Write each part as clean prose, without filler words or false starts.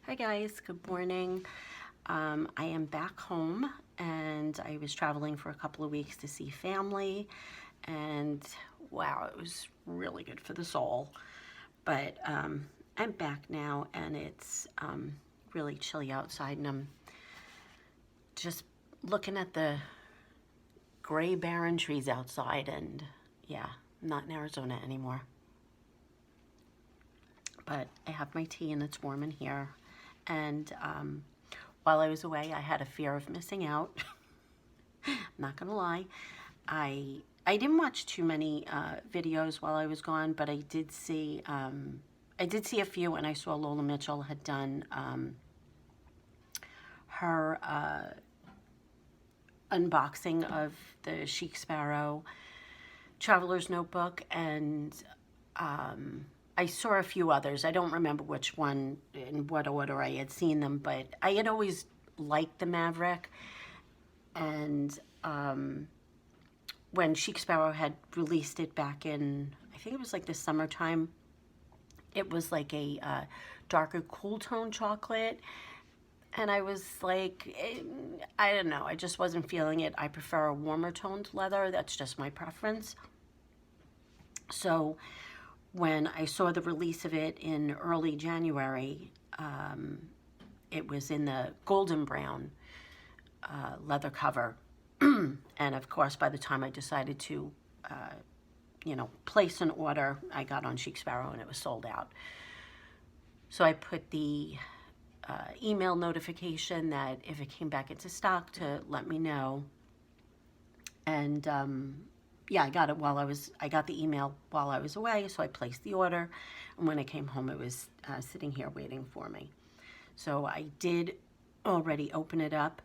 Hi guys, good morning. I am back home and I was traveling for a couple of weeks to see family, and wow, it was really good for the soul. But I'm back now and it's really chilly outside, and I'm just looking at the gray barren trees outside, and yeah, I'm not in Arizona anymore. But I have my tea and it's warm in here. And while I was away, I had a fear of missing out. I'm not gonna lie. I didn't watch too many videos while I was gone, but I did see a few, and I saw Lola Mitchell had done her unboxing of the Chic Sparrow Traveler's Notebook, and I saw a few others. I don't remember which one, in what order I had seen them, but I had always liked the Maverick. And when Chic Sparrow had released it back in, I think it was like the summertime, it was like a darker cool tone chocolate. And I was like, I don't know, I just wasn't feeling it. I prefer a warmer toned leather. That's just my preference. So when I saw the release of it in early January, it was in the golden brown leather cover. And of course, by the time I decided to, place an order, I got on Chic Sparrow and it was sold out. So I put the email notification that if it came back into stock to let me know. And yeah, I got the email while I was away, so I placed the order, and when I came home, it was sitting here waiting for me. So I did already open it up,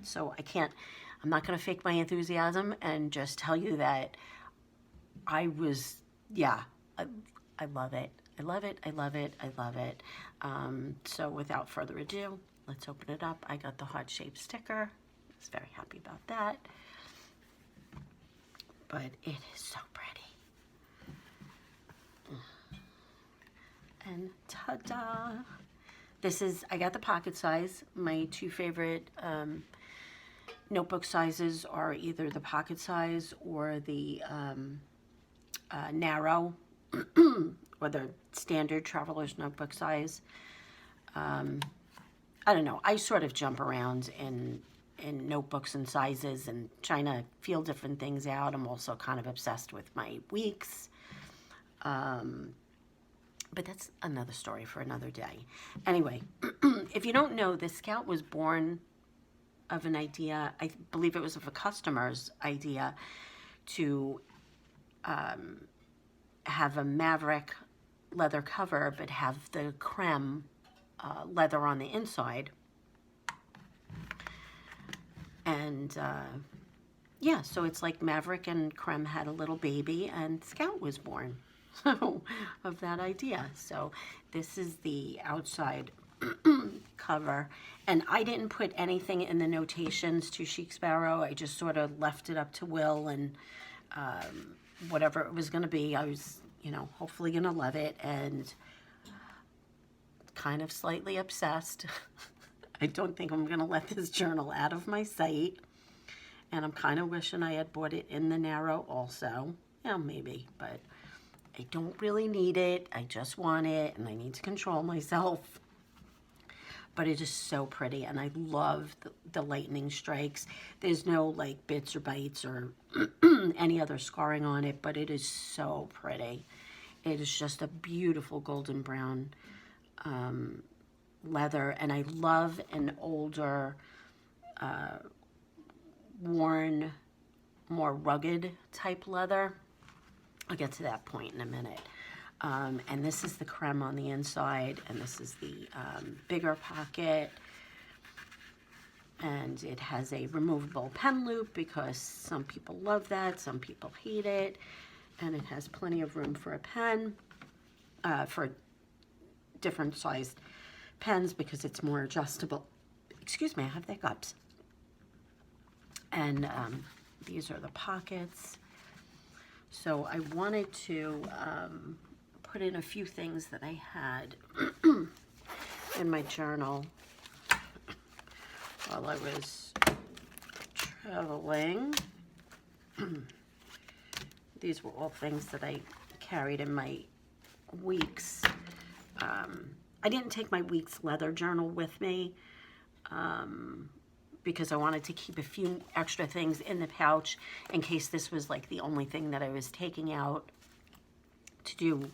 so I'm not going to fake my enthusiasm and just tell you that I love it. I love it, I love it, I love it. So without further ado, let's open it up. I got the heart-shaped sticker. I was very happy about that. But it is so pretty. And ta-da! I got the pocket size. My two favorite notebook sizes are either the pocket size or the narrow or the standard traveler's notebook size. I don't know. I sort of jump around in notebooks and sizes and trying to feel different things out. I'm also kind of obsessed with my weeks. But that's another story for another day. Anyway, if you don't know, this Scout was born of an idea. I believe it was of a customer's idea to have a Maverick leather cover, but have the creme leather on the inside. And yeah, so it's like Maverick and Creme had a little baby and Scout was born of that idea. So this is the outside cover, and I didn't put anything in the notations to Chic Sparrow. I just sort of left it up to Will, and whatever it was going to be, I was, hopefully going to love it, and kind of slightly obsessed. I don't think I'm going to let this journal out of my sight. And I'm kind of wishing I had bought it in the narrow also. Yeah, maybe, but I don't really need it. I just want it, and I need to control myself. But it is so pretty, and I love the lightning strikes. There's no like bits or bites or any other scarring on it, but it is so pretty. It is just a beautiful golden brown leather, and I love an older, worn, more rugged type leather. I'll get to that point in a minute. And this is the creme on the inside, and this is the bigger pocket. And it has a removable pen loop because some people love that, some people hate it. And it has plenty of room for a pen, for different sized pens because it's more adjustable. Excuse me, I have the hiccups. And these are the pockets. So I wanted to put in a few things that I had. in my journal while I was traveling. These were all things that I carried in my week's. I didn't take my week's leather journal with me because I wanted to keep a few extra things in the pouch in case this was like the only thing that I was taking out to do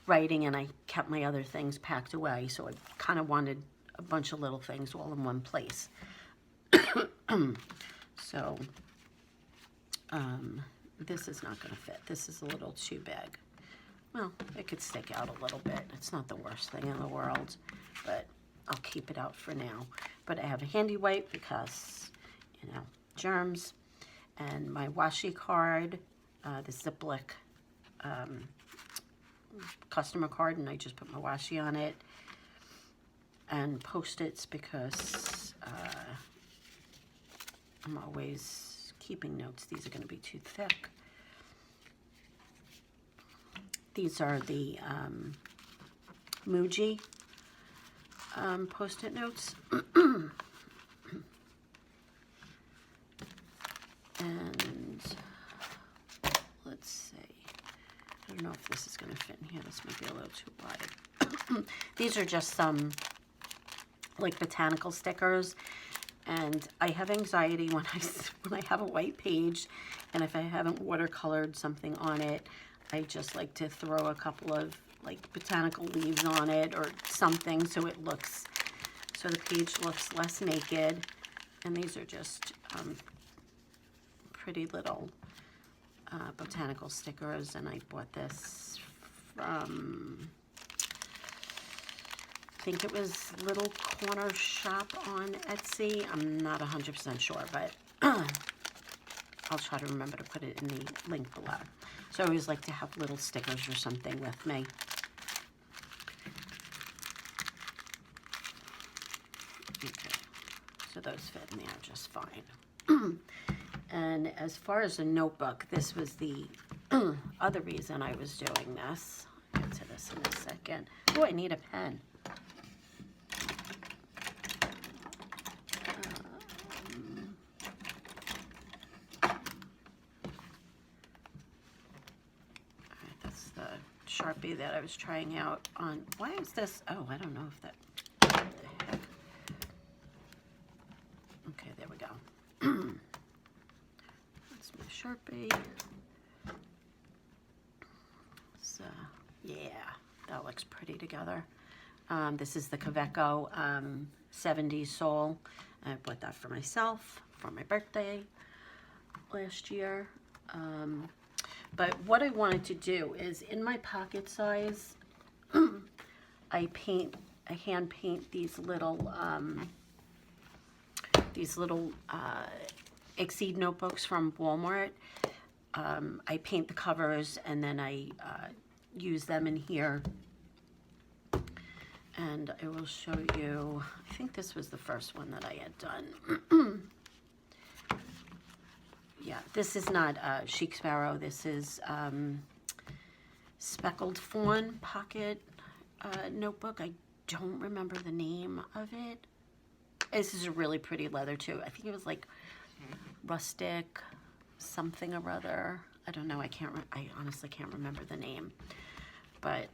writing, and I kept my other things packed away. So I kind of wanted a bunch of little things all in one place. So this is not going to fit. This is a little too big. Well, it could stick out a little bit. It's not the worst thing in the world, but I'll keep it out for now. But I have a handy wipe because, you know, germs, and my washi card, the Ziploc customer card, and I just put my washi on it, and Post-its because I'm always keeping notes. These are going to be too thick. These are the Muji Post-it notes. And let's see. I don't know if this is going to fit in here. This might be a little too wide. These are just some like botanical stickers. And I have anxiety when I have a white page, and if I haven't watercolored something on it, I just like to throw a couple of like botanical leaves on it or something so it looks, so the page looks less naked. And these are just pretty little botanical stickers, and I bought this from, I think it was Little Corner Shop on Etsy. I'm not 100% sure, but I'll try to remember to put it in the link below. So I always like to have little stickers or something with me. Okay, so those fit in there just fine. And as far as a notebook, this was the other reason I was doing this. I'll get to this in a second. Oh, I need a pen. Sharpie that I was trying out on. Why is this? Oh, I don't know if that. What the heck? Okay, there we go. That's my Sharpie. So, yeah, that looks pretty together. This is the Kaveco 70s Soul. I bought that for myself for my birthday last year. But what I wanted to do is, in my pocket size, I hand paint these little Exceed notebooks from Walmart. I paint the covers, and then I use them in here. And I will show you, I think this was the first one that I had done. Yeah, this is not Chic Sparrow. This is Speckled Fawn Pocket notebook. I don't remember the name of it. This is a really pretty leather too. I think it was like rustic something or other. I don't know. I honestly can't remember the name. But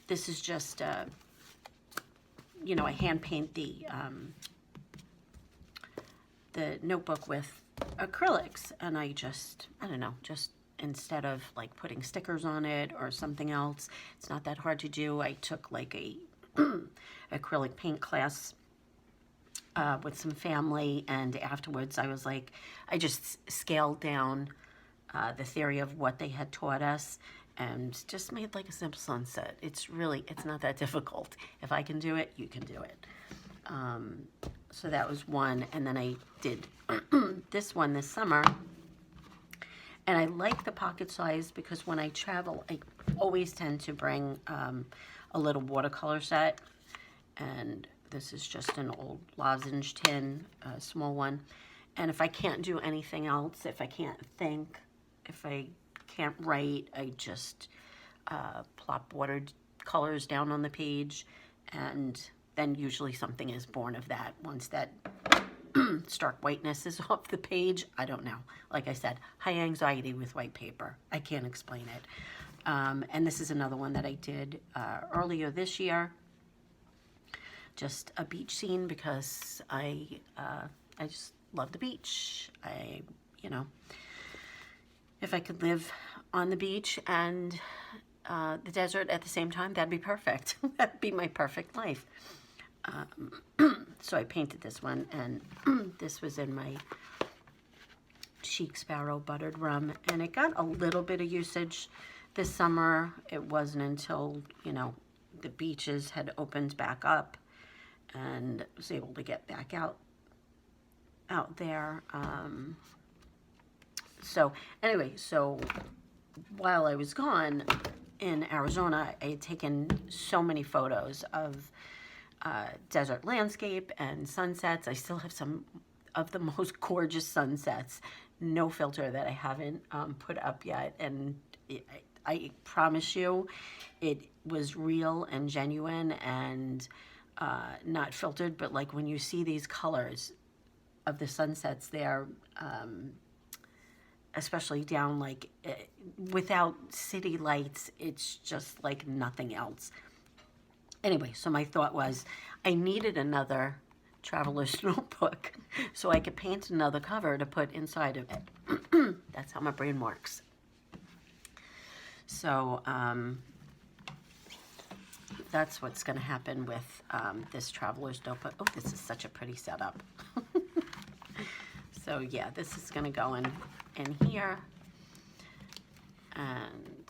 this is just you know, I hand paint the notebook with acrylics, and I don't know, just instead of like putting stickers on it or something else, it's not that hard to do. I took like a acrylic paint class with some family, and afterwards I was like, I just scaled down the theory of what they had taught us and just made like a simple sunset. It's not that difficult. If I can do it, you can do it. So that was one, and then I did this one this summer, and I like the pocket size because when I travel, I always tend to bring a little watercolor set, and this is just an old lozenge tin, a small one, and if I can't do anything else, if I can't think, if I can't write, I just plop water colors down on the page, and then usually something is born of that once that stark whiteness is off the page. I don't know. Like I said, high anxiety with white paper. I can't explain it. And this is another one that I did earlier this year. Just a beach scene because I just love the beach. You know, if I could live on the beach and the desert at the same time, that'd be perfect. That'd be my perfect life. So I painted this one, and this was in my Chic Sparrow buttered rum, and it got a little bit of usage this summer. It wasn't until, you know, the beaches had opened back up and was able to get back out there. So anyway, so while I was gone in Arizona, I had taken so many photos of desert landscape and sunsets. I still have some of the most gorgeous sunsets, no filter, that I haven't put up yet. And I promise you, it was real and genuine and not filtered. But like when you see these colors of the sunsets there, especially down like without city lights, it's just like nothing else. Anyway, so my thought was I needed another traveler's notebook so I could paint another cover to put inside of it. That's how my brain works. So that's what's going to happen with this traveler's notebook. Oh, this is such a pretty setup. So yeah, this is going to go in here. And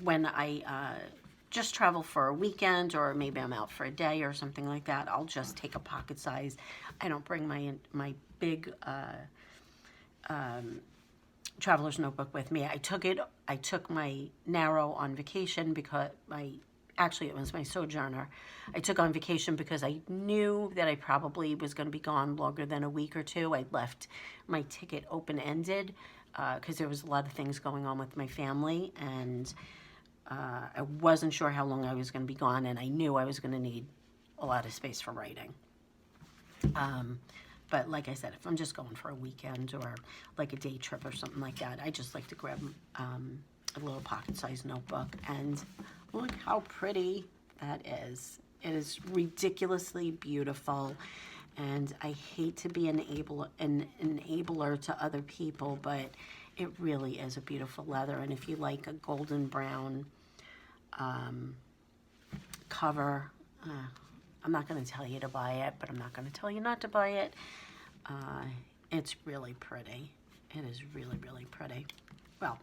when I just travel for a weekend, or maybe I'm out for a day or something like that, I'll just take a pocket size. I don't bring my big traveler's notebook with me. I took my narrow on vacation because actually it was my sojourner. I took on vacation because I knew that I probably was going to be gone longer than a week or two. I left my ticket open-ended because there was a lot of things going on with my family, and I wasn't sure how long I was going to be gone, and I knew I was going to need a lot of space for writing. But like I said, if I'm just going for a weekend or like a day trip or something like that, I just like to grab a little pocket-sized notebook. And look how pretty that is. It is ridiculously beautiful. And I hate to be an enabler to other people, but it really is a beautiful leather. And if you like a golden brown cover, I'm not going to tell you to buy it, but I'm not going to tell you not to buy it. It's really pretty. It is really, really pretty. Well,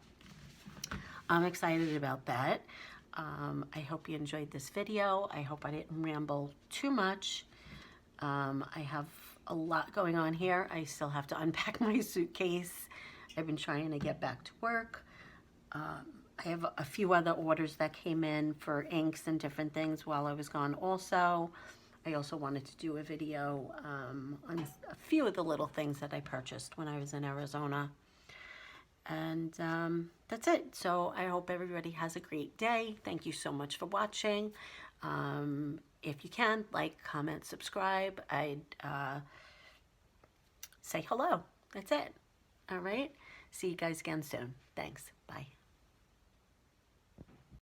I'm excited about that. I hope you enjoyed this video. I hope I didn't ramble too much. I have a lot going on here. I still have to unpack my suitcase. I've been trying to get back to work. I have a few other orders that came in for inks and different things while I was gone also. I also wanted to do a video on a few of the little things that I purchased when I was in Arizona. And that's it. So I hope everybody has a great day. Thank you so much for watching. If you can, like, comment, subscribe. I'd say hello. That's it. All right. See you guys again soon. Thanks. Bye.